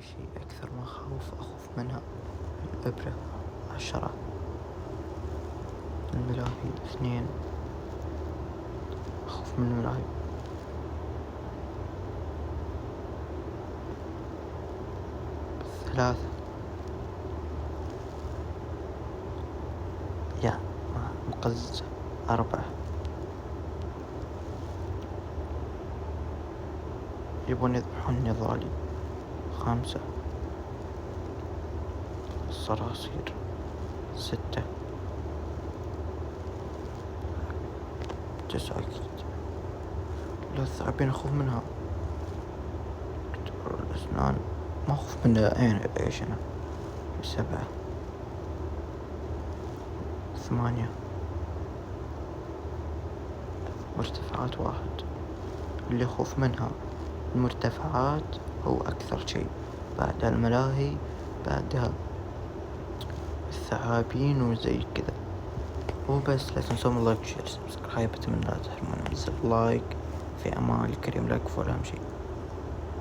شيء أكثر مخاوف أخوف منها الإبرة 10، الملاهي 2، أخوف من الملاهي 3، يا مقززة 4، يبون يذبحون نضالي 5، الصراصير 6، 9 أكيد. لو الثعابين أخوف منها. الأسنان ما أخوف من إيش أنا. 7، 8، مرتفعات 1. اللي أخوف منها المرتفعات هو أكثر شيء، بعدها الملاهي، بعدها الثعابين وزي كذا. وبس، لا تنسون اللايك وشير سبسكرايب. أتمنى لا تحرمون من زر لايك. في أمان الكريم، لا يكفر أهم شيء.